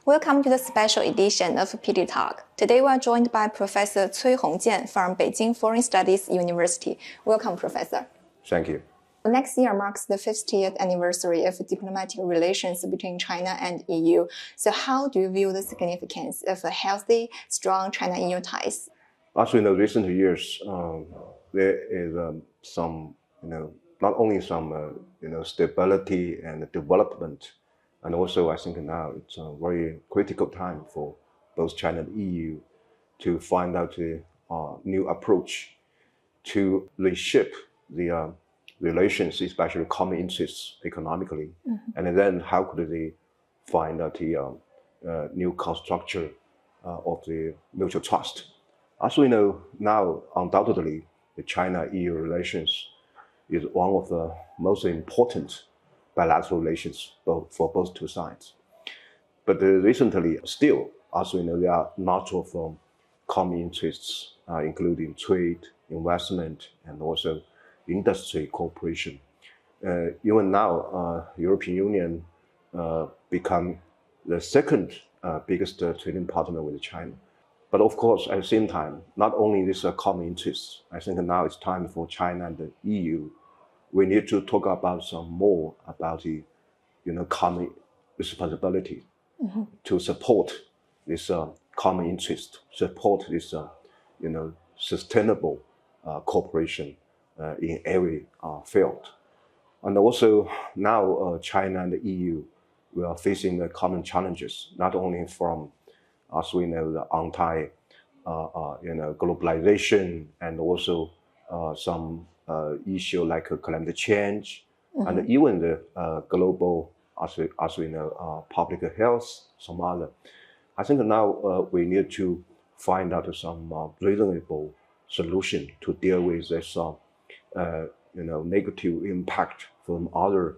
Welcome to the special edition of PD Talk. Today we are joined by Professor Cui Hongjian from Beijing Foreign Studies University. Welcome, Professor. Thank you. Next year marks the 50th anniversary of diplomatic relations between China and EU. So how do you view the significance of a healthy, strong China-EU ties? As we know, recent years, there is some, not only some, stability and development, and also I think now it's a very critical time for both China and EU to find out a new approach to reshape the relations, especially common interests economically, and then how could they find out the new structure of the mutual trust. As we know now, undoubtedly, the China-EU relations is one of the most important bilateral relations for both two sides. But recently, still, as we know, there are lots of common interests, including trade, investment, and also industry cooperation. Even now, European Union become the second biggest trading partner with China. But of course, at the same time, not only these common interests, I think now it's time for China and the EU. We need to talk about some more about the, common responsibility to support this common interest, support this, sustainable cooperation in every field. And also now China and the EU, we are facing the common challenges, not only from, as we know, the globalization, and also some issue like climate change, and even the global, as we know, public health, some other. I think now we need to find out some reasonable solution to deal with this, negative impact from other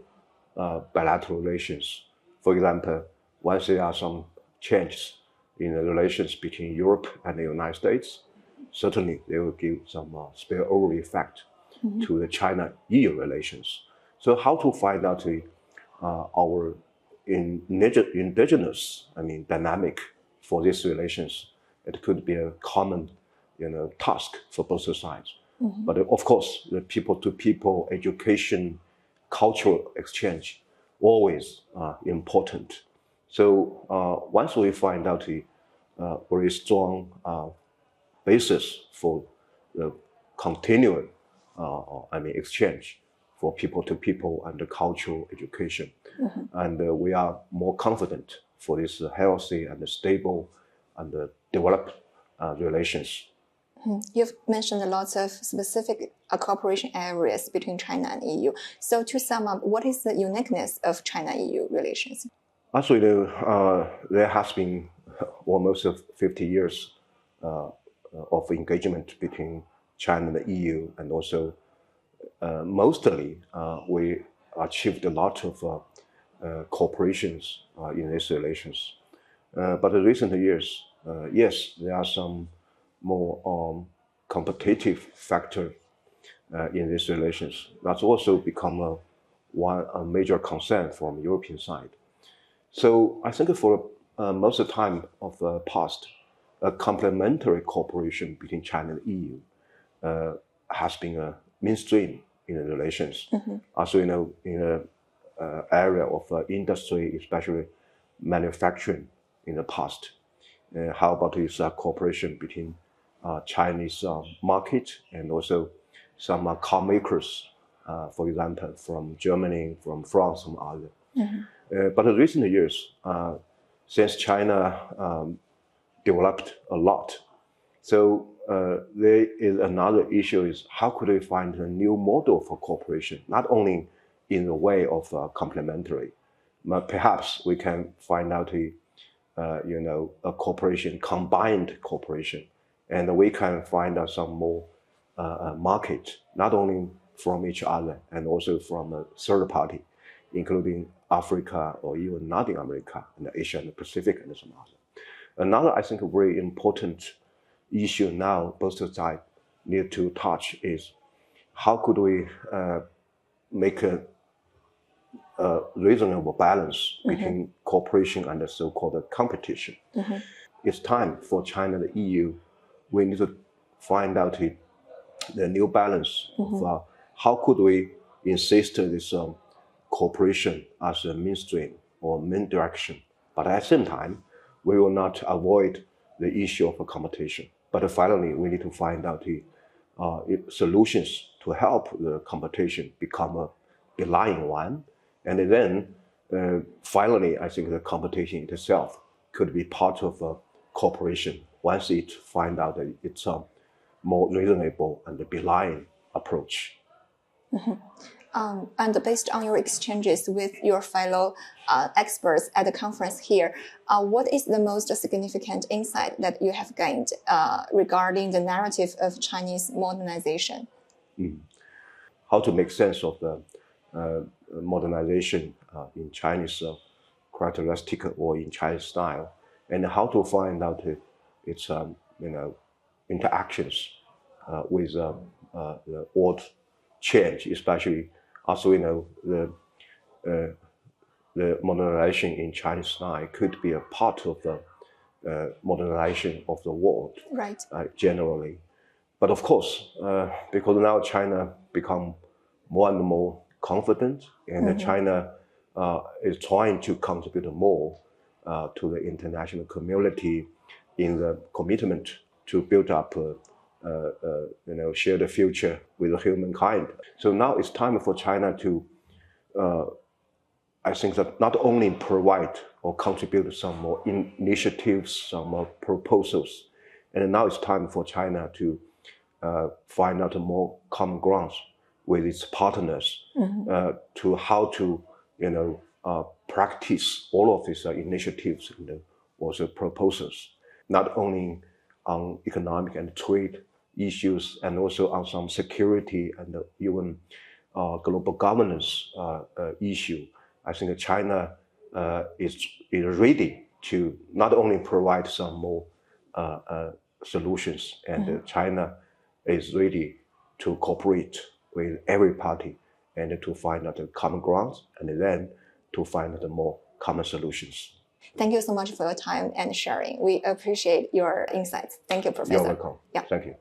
bilateral relations. For example, once there are some changes in the relations between Europe and the United States, certainly they will give some spillover effect to the China-EU relations. So how to find out our indigenous, dynamic for these relations? It could be a common, task for both sides. But of course, the people-to-people education, cultural exchange, always important. So once we find out a very strong basis for the continuing exchange for people-to-people and the cultural education, and we are more confident for this healthy and stable and developed relations. You've mentioned lots of specific cooperation areas between China and EU. So to sum up, what is the uniqueness of China-EU relations? As we know, there has been almost 50 years of engagement between China and the EU, and also mostly we achieved a lot of cooperations in these relations. But in recent years, yes, there are some more competitive factor in these relations. That's also become a major concern from European side. So I think for most of the time of the past, a complementary cooperation between China and EU has been a mainstream in the relations. As we know, in the area of industry, especially manufacturing in the past. How about this cooperation between Chinese market and also some car makers, for example, from Germany, from France, some other. But in recent years, since China developed a lot, so there is another issue is how could we find a new model for cooperation, not only in the way of complementary, but perhaps we can find out a cooperation, combined cooperation, and we can find out some more market, not only from each other and also from a third party, including Africa or even Latin America and Asia and the Pacific and some other. Another, I think, a very important issue now both sides need to touch is how could we make a a reasonable balance between cooperation and the so-called competition. It's time for China and the EU. We need to find out the new balance of how could we insist this cooperation as a mainstream or main direction, but at the same time, we will not avoid the issue of competition. But finally, we need to find out the solutions to help the competition become a benign one. And then finally, I think the competition itself could be part of a cooperation once it finds out that it's a more reasonable and benign approach. And based on your exchanges with your fellow experts at the conference here, what is the most significant insight that you have gained regarding the narrative of Chinese modernization? How to make sense of the modernization in Chinese characteristic or in Chinese style, and how to find out its interactions with the old change, especially as we know the modernization in Chinese style could be a part of the modernization of the world, right? Generally. But of course, because now China become more and more confident, and China is trying to contribute more to the international community in the commitment to build up share the future with humankind. So now it's time for China to, I think, that not only provide or contribute some more initiatives, some more proposals, and now it's time for China to find out more common grounds with its partners to how to, practice all of these initiatives and also proposals, not only on economic and trade issues, and also on some security and even global governance issue. I think China is ready to not only provide some more solutions, and China is ready to cooperate with every party and to find out the common grounds, and then to find out more common solutions. Thank you so much for your time and sharing. We appreciate your insights. Thank you, Professor. You're welcome. Yeah. Thank you.